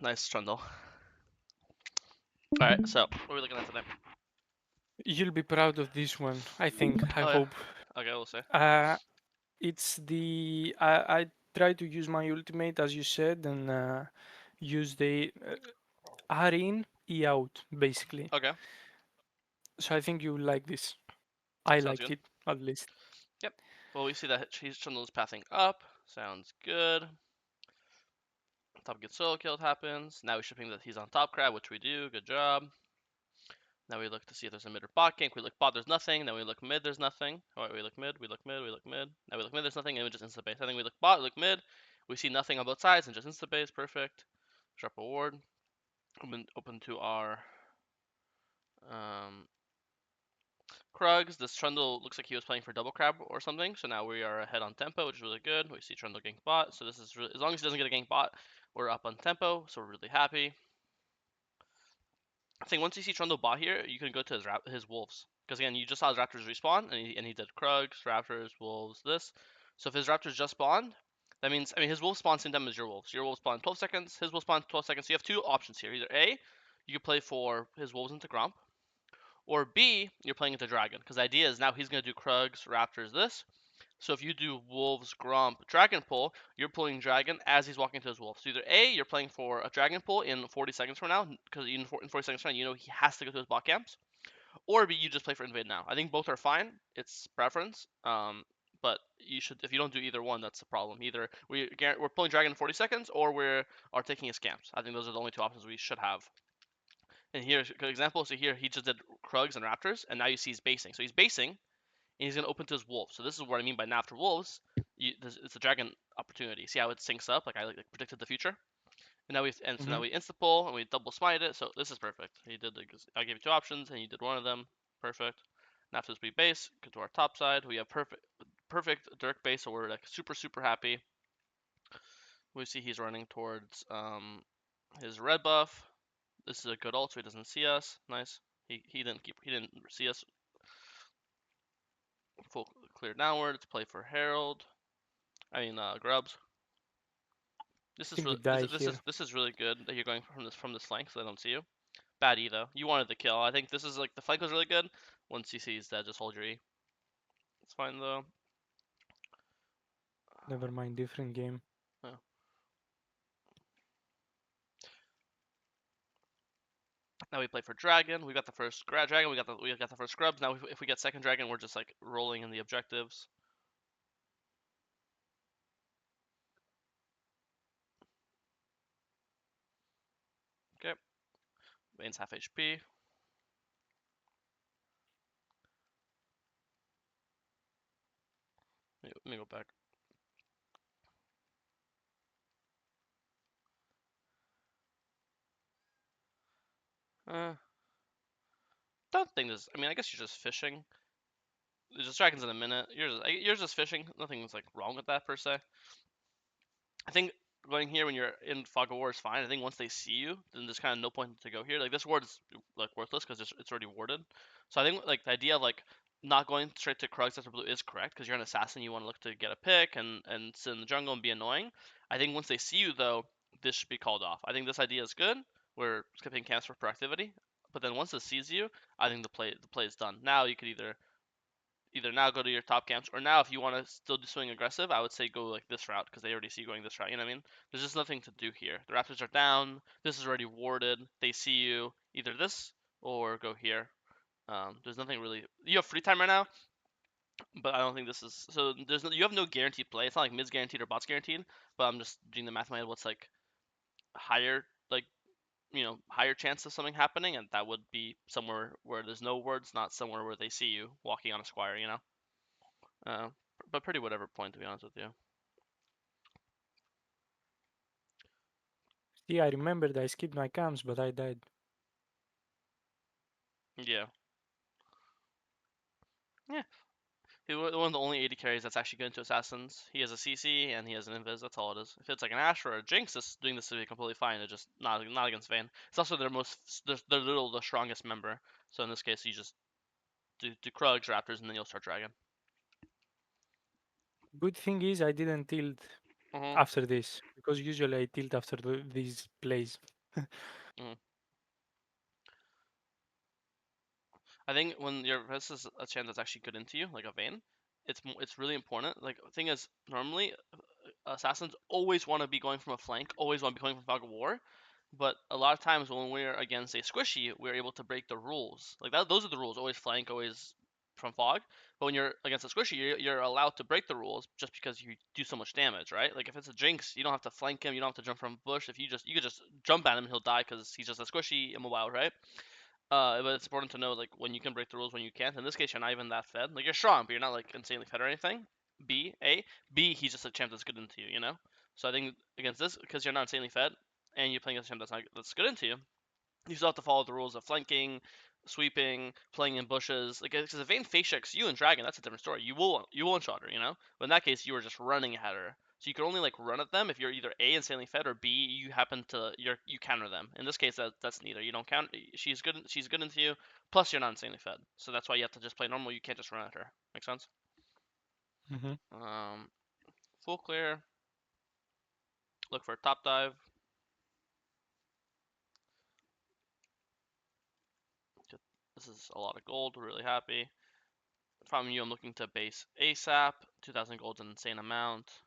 Nice, Trundle. Alright, so what are we looking at today? You'll be proud of this one, I think, I Oh yeah. hope. Okay, we'll see. Uh, it's the I try to use my ultimate as you said and use the R in, E out, basically. Okay, So I think you will like this. I sounds liked good. it, at least. Yep. Well, we see that Trundle's pathing up. Sounds good. Top get solo killed happens. Now we're shipping that he's on top crab, which we do. Good job. Now we look to see if there's a mid or bot gank. We look bot, there's nothing. Then we look mid, there's nothing. Alright, we look mid, we look mid, we look mid. Now we look mid, there's nothing, and we just insta base. I think we look bot, we look mid. We see nothing on both sides and just insta base. Perfect. Drop a ward. Open to our um, Krugs. This Trundle looks like he was playing for double crab or something. So now we are ahead on tempo, which is really good. We see Trundle gank bot. So this is really, as long as he doesn't get a gank bot, we're up on tempo. So we're really happy. I think once you see Trundle bot here, you can go to his wolves. Because again, you just saw his raptors respawn, and he did Krugs, raptors, wolves, this. So if his raptors just spawned, that means, I mean, his wolves spawn same time as your wolves. Your wolves spawn 12 seconds, his wolves spawn 12 seconds. So you have two options here. Either A, you can play for his wolves into Gromp, or B, you're playing into Dragon. Because the idea is now he's going to do Krugs, raptors, this. So if you do Wolves, Gromp, Dragon Pull, you're pulling Dragon as he's walking to his Wolf. So either A, you're playing for a Dragon Pull in 40 seconds from now, because in 40 seconds from now, you know he has to go to his bot camps. Or B, you just play for Invade now. I think both are fine. It's preference. But you should, if you don't do either one, that's the problem. Either we're pulling Dragon in 40 seconds, or we are taking his camps. I think those are the only two options we should have. And here's a good example. So here he just did Krugs and Raptors, and now you see he's basing. So he's basing, and he's going to open to his wolves. So this is what I mean by now after wolves, it's a dragon opportunity. See how it syncs up? Like I predicted the future. And now so now Hmm. we insta pull and we double smite it. So this is perfect. He did. I gave you two options, and he did one of them. Perfect. Now after this we base, go to our top side. We have perfect Dirk base, so we're like super happy. We see he's running towards his red buff. This is a good ult, so he doesn't see us. Nice. He didn't see us. Full clear downwards. Play for Herald. I mean Grubs. I think we die here. This is really good that you're going from this flank, so they don't see you. Bad E though. You wanted the kill. I think this is like the flank was really good. Once he sees that, just hold your E. It's fine though. Never mind, different game. Yeah. Now we play for dragon. We got the first dragon. We got the first scrubs. Now if we get second dragon, we're just like rolling in the objectives. Okay. Vayne's half HP. Let me go back. Uh, don't think this. I mean, I guess you're just fishing. There's just dragons in a minute. You're just fishing. Nothing's like wrong with that per se. I think going here when you're in Fog of War is fine. I think once they see you, then there's kind of no point to go here. Like this ward is like worthless because it's already warded. So I think like the idea of like not going straight to Krugs after blue is correct because you're an assassin. You want to look to get a pick and sit in the jungle and be annoying. I think once they see you though, this should be called off. I think this idea is good. We're skipping camps for proactivity. But then once it sees you, I think the play is done. Now you could either now go to your top camps, or now if you want to still do something aggressive, I would say go like this route because they already see you going this route. You know what I mean? There's just nothing to do here. The Raptors are down. This is already warded. They see you either this or go here. There's nothing really. You have free time right now, but I don't think this is so. You have no guaranteed play. It's not like mid's guaranteed or bots guaranteed. But I'm just doing the math in my head. What's like higher like higher chance of something happening, and that would be somewhere where there's no words, not somewhere where they see you walking on a squire. Uh, but pretty whatever point, to be honest with you. See, I remembered I skipped my camps, but I died. Yeah. Yeah. He's one of the only AD carries that's actually good into Assassins. He has a CC and he has an Invis. That's all it is. If it's like an Ashe or a Jinx, doing this would be completely fine. It's just not against Vayne. It's also their the strongest member. So in this case, you just do Krugs, Raptors, and then you'll start Dragon. Good thing is I didn't tilt. Mhm. after this because usually I tilt after these plays. Mhm. I think when your this is a champ that's actually good into you, like a Vayne, it's really important. Like the thing is, normally assassins always want to be going from a flank, always want to be going from fog of war. But a lot of times when we're against a squishy, we're able to break the rules. Like that, those are the rules. Always flank, always from fog. But when you're against a squishy, you're allowed to break the rules just because you do so much damage, right? Like if it's a Jinx, you don't have to flank him, you don't have to jump from bush. If you could just jump at him and he'll die because he's just a squishy immobile, right? But it's important to know like when you can break the rules, when you can't. In this case, you're not even that fed. Like you're strong, but you're not like insanely fed or anything. B, he's just a champ that's good into you, you know. So I think against this, because you're not insanely fed, and you're playing against a champ that's good into you, you still have to follow the rules of flanking, sweeping, playing in bushes. Like because if Vayne face checks you and Dragon, that's a different story. You will one shot her, you know. But in that case, you were just running at her. So you can only like run at them if you're either A, insanely fed, or B, you happen to you counter them. In this case, that's neither. You don't count. She's good into you. Plus, you're not insanely fed. So that's why you have to just play normal. You can't just run at her. Make sense? Hmm. Um, full clear. Look for a top dive. This is a lot of gold. We're really happy. From you, I'm looking to base ASAP. 2,000 gold's an insane amount.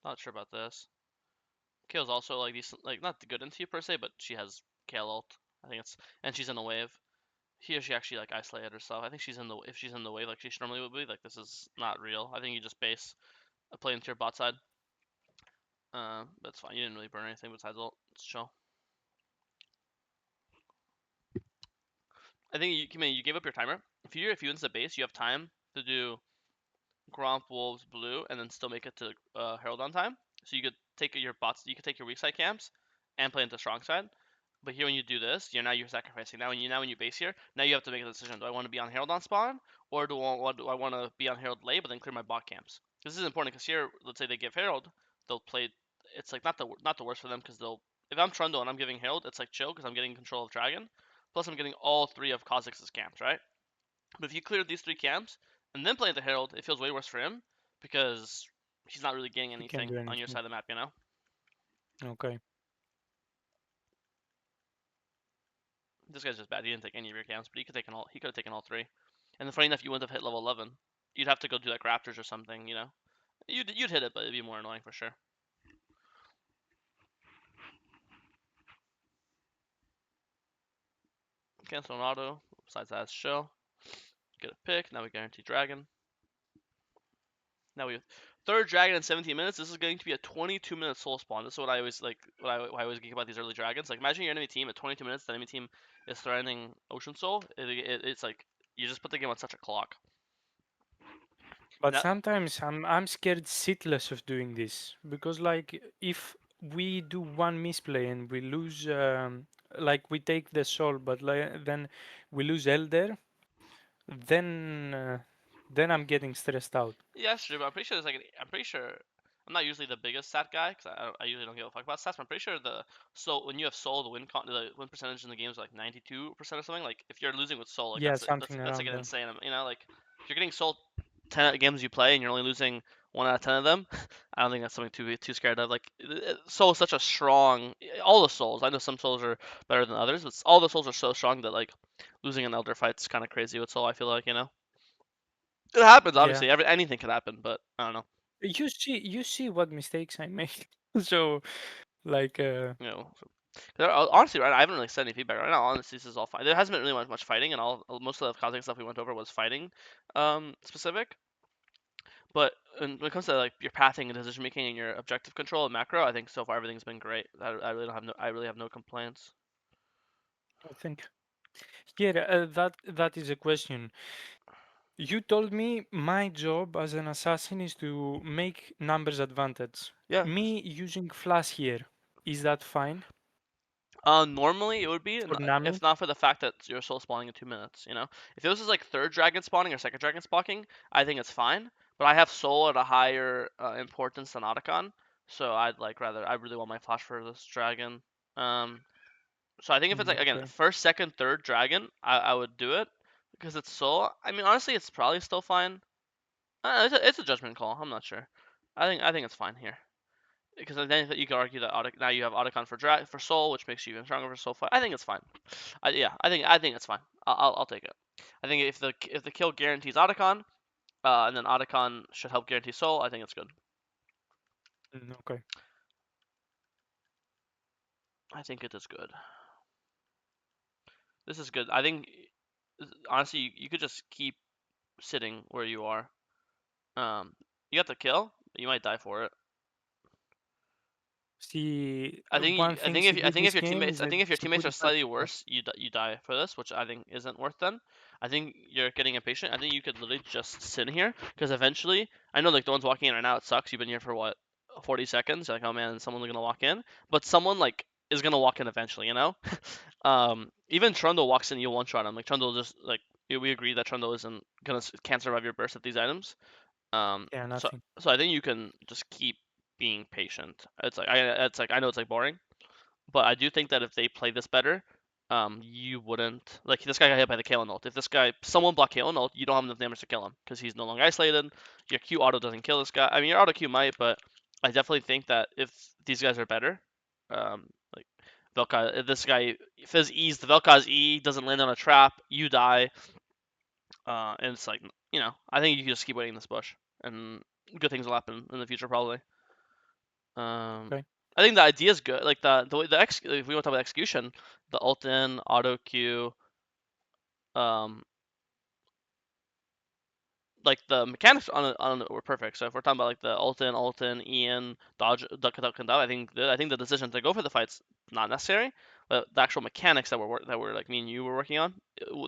Not sure about this. Kale's also like decent, like not good into you per se, but she has Kale ult. I think it's and she's in the wave. He or she actually like isolated herself. I think she's in the if she's in the wave like she normally would be. Like this is not real. I think you just base a play into your bot side. That's fine. You didn't really burn anything besides ult. It's chill. I think you gave up your timer. If you into base, you have time to do Gromp, Wolves, Blue, and then still make it to Herald on time. So you could take your bots, you could take your weak side camps and play into strong side. But here when you do this, you're sacrificing. Now when you base here, now you have to make a decision. Do I want to be on Herald on spawn, or do I want to be on Herald late but then clear my bot camps? This is important because here, let's say they give Herald, they'll play. It's like not the worst for them because they'll. If I'm Trundle and I'm giving Herald, it's like chill because I'm getting control of Dragon. Plus I'm getting all three of Kha'Zix's camps, right? But if you clear these three camps and then play the Herald, it feels way worse for him because he's not really getting He can't anything do on your anything. side of the map, you know? Okay. This guy's just bad. He didn't take any of your camps, but he could have taken all three. And then funny enough, you wouldn't have hit level 11. You'd have to go do like Raptors or something, you know? You'd hit it, but it'd be more annoying for sure. Cancel an auto. Besides that, it's chill. Get a pick. Now we guarantee Dragon. Now we have third Dragon in 17 minutes. This is going to be a 22-minute soul spawn. This is what I always like. What I always geek about these early dragons. Like imagine your enemy team at 22 minutes. The enemy team is threatening Ocean Soul. It's like you just put the game on such a clock. But Now, sometimes I'm scared shitless of doing this because like if we do one misplay and we lose like we take the soul but then we lose Elder, then then I'm getting stressed out. yeah, sure, but I'm pretty sure I'm not usually the biggest stat guy because I usually don't give a fuck about stats. But I'm pretty sure the soul when you have soul, the win percentage in the game is like 92% or something. Like if you're losing with soul, like Yeah, something that's like around an there. insane. You know, like if you're getting soul 10 games you play and you're only losing 1 out of 10 of them, I don't think that's something to be too scared of. Like soul is such a strong. All the souls, I know some souls are better than others, but all the souls are so strong that like losing an elder fight's kind of crazy with soul. I feel like, you know. It happens, Yeah. obviously. Anything can happen, but I don't know. You see what mistakes I make. So like You know, honestly, right? I haven't really said any feedback right now. Honestly, this is all fine. There hasn't been really much fighting, and all most of the causing stuff we went over was fighting, specific. But when it comes to like your pathing and decision making and your objective control and macro, I think so far everything's been great. I really have no complaints. I think yeah, that is a question. You told me my job as an assassin is to make numbers advantage. Yeah. Me using flash here, is that fine Normally it would be, for Nami? if not for the fact that you're soul spawning in 2 minutes. You know, if this is like third dragon spawning or second dragon spawning, I think it's fine. But I have soul at a higher importance than Otacon, so I really want my flash for this dragon. Um, so I think if it's like again Okay. first, second, third dragon, I would do it because it's soul. I mean, honestly, it's probably still fine. It's a judgment call. I'm not sure. I think it's fine here. because then you can argue that now you have Otacon for Soul, which makes you even stronger for Soul fight. I think it's fine. I think it's fine. I'll take it. I think if the kill guarantees Otacon, and then Otacon should help guarantee Soul, I think it's good. Okay. I think it is good. This is good. I think honestly, you could just keep sitting where you are. You got the kill. You might die for it. See, I think one I thing think if to I do think if this your game teammates is I think if your to teammates put are it back slightly to top. worse, you die for this, which I think isn't worth then. I think you're getting impatient. I think you could literally just sit here because eventually, I know like the ones walking in right now, it sucks. You've been here for what, 40 seconds? You're like, oh man, someone's gonna walk in, but someone like is gonna walk in eventually, you know? Even Trundle walks in, you one shot him. Like Trundle just like we agree that Trundle isn't gonna can't survive your burst at these items. Um, Yeah, so nothing. so I think you can just keep being patient. It's like I know it's like boring, but I do think that if they play this better, you wouldn't like this guy got hit by the Kalen ult. If this guy someone blocked Kalen ult, you don't have enough damage to kill him because he's no longer isolated. Your Q auto doesn't kill this guy. I mean, your auto Q might, but I definitely think that if these guys are better, like Velka, if this guy Fizz E's the Velka's E doesn't land on a trap, you die. And it's like I think you can just keep waiting in this bush, and good things will happen in the future probably. Um, Okay. I think the idea is good. Like if we want to talk about execution, the ult in, auto Q, um, like the mechanics on it were perfect. So if we're talking about like the ult in, Ian, dodge, duck, and dive, I think the decision to go for the fight's not necessary. But the actual mechanics that were like me and you were working on,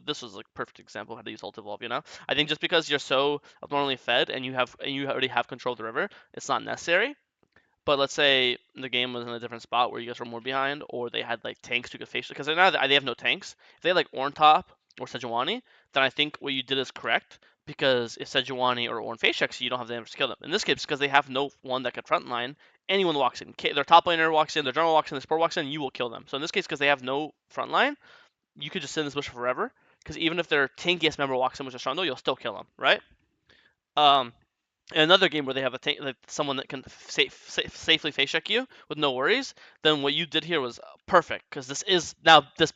this was like a perfect example of how to use ult evolve. I think just because you're so abnormally fed and you already have control of the river, it's not necessary. But let's say the game was in a different spot where you guys were more behind, or they had like tanks who could face because now they have no tanks. If they had like Ornn or Sejuani, then I think what you did is correct because if Sejuani or Ornn face checks you, don't have the damage to kill them. In this case, because they have no one that could frontline, anyone walks in, their top laner walks in, their general walks in, their support walks in, you will kill them. So in this case, because they have no frontline, you could just sit in this bush forever. Because even if their tankiest member walks in with a Strondel, you'll still kill them, right? Um, in another game where they have like someone that can safely face check you with no worries, then what you did here was perfect because this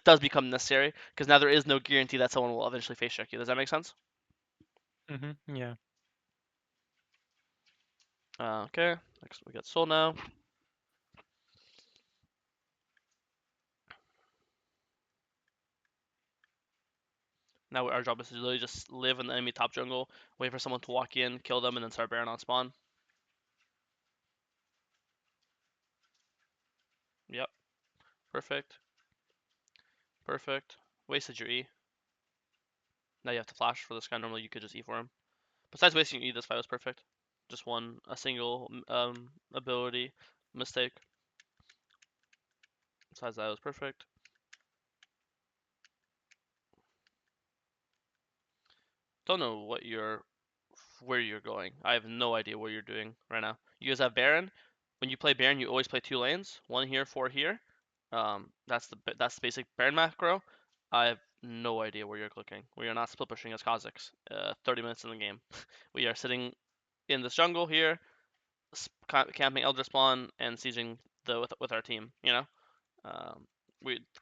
does become necessary because now there is no guarantee that someone will eventually face check you. Does that make sense? Yeah. Okay, next we got Soul now. Now our job is to literally just live in the enemy top jungle, wait for someone to walk in, kill them, and then start Baron on spawn. Yep, perfect, perfect. Wasted your E. Now you have to flash for this guy. Normally you could just E for him. Besides wasting your E, this fight was perfect. Just a single ability mistake. Besides that, it was perfect. Don't know where you're going. I have no idea what you're doing right now. You guys have Baron. When you play Baron, you always play two lanes, one here, four here. That's the basic Baron macro. I have no idea where you're clicking. We are not split pushing as Kazakhs. 30 minutes in the game, we are sitting in this jungle here, camping Elder Spawn and sieging with our team. Um,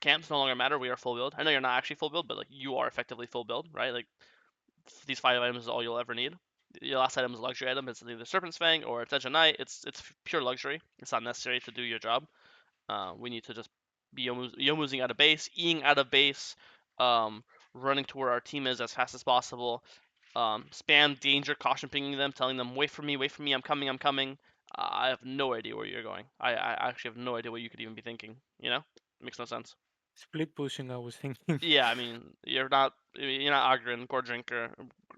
camps no longer matter. We are full build. I know you're not actually full build, but like you are effectively full build, right? Like these 5 items is all you'll ever need. Your last item is a luxury item. It's either Serpent's Fang or it's Edge of Night. It's pure luxury. It's not necessary to do your job. We need to just be Yomusing out of base, Eing out of base, um, running to where our team is as fast as possible. Spam danger, caution pinging them, telling them, wait for me, I'm coming, I'm coming. I have no idea where you're going. I actually have no idea what you could even be thinking. It makes no sense. Split pushing, I was thinking. Yeah, I mean, you're not Ogren, Gore Drinker,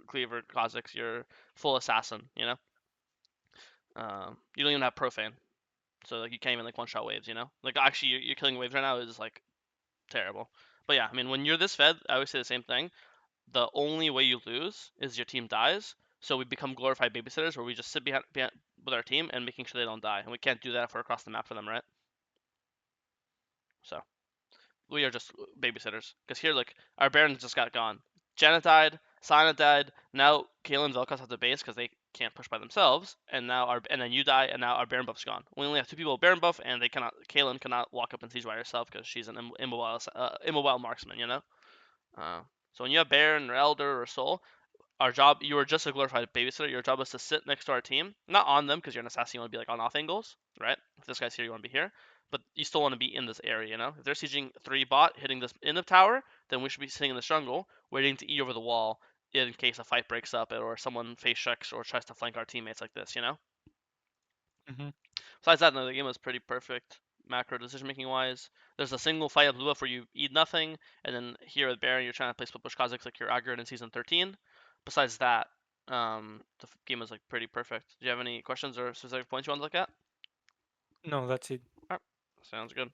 Cleaver, Kha'Zix. You're full assassin. You don't even have profane, so like you can't even like one shot waves. Like actually you're killing waves right now is like terrible. But yeah, I mean when you're this fed, I always say the same thing. The only way you lose is your team dies. So we become glorified babysitters where we just sit behind with our team and making sure they don't die, and we can't do that if we're across the map for them, right? So we are just babysitters. Because here, like, our Baron just got gone. Janet died, Sana died, now Kayle and Vel'Koz have the base because they can't push by themselves, and then you die, and now our Baron buff's gone. We only have 2 people with Baron buff, and Kaylin cannot walk up and siege by herself because she's an immobile marksman, you know. So when you have Baron or Elder or Soul, you are just a glorified babysitter. Your job is to sit next to our team, not on them because you're an assassin. You want to be like on off angles, right? If this guy's here, you want to be here, but you still want to be in this area. You know, if they're sieging 3 bot, hitting this in the tower, then we should be sitting in the jungle, waiting to eat over the wall in case a fight breaks up or someone face checks or tries to flank our teammates like this. You know. Hmm. Besides that, no, the game was pretty perfect macro decision making wise. There's a single fight of blue buff where you eat nothing, and then here at Baron you're trying to play split push Kha'Zix like you're Agrid in season 13. Besides that, the game was like pretty perfect. Do you have any questions or specific points you want to look at? No, that's it. Alright, sounds good.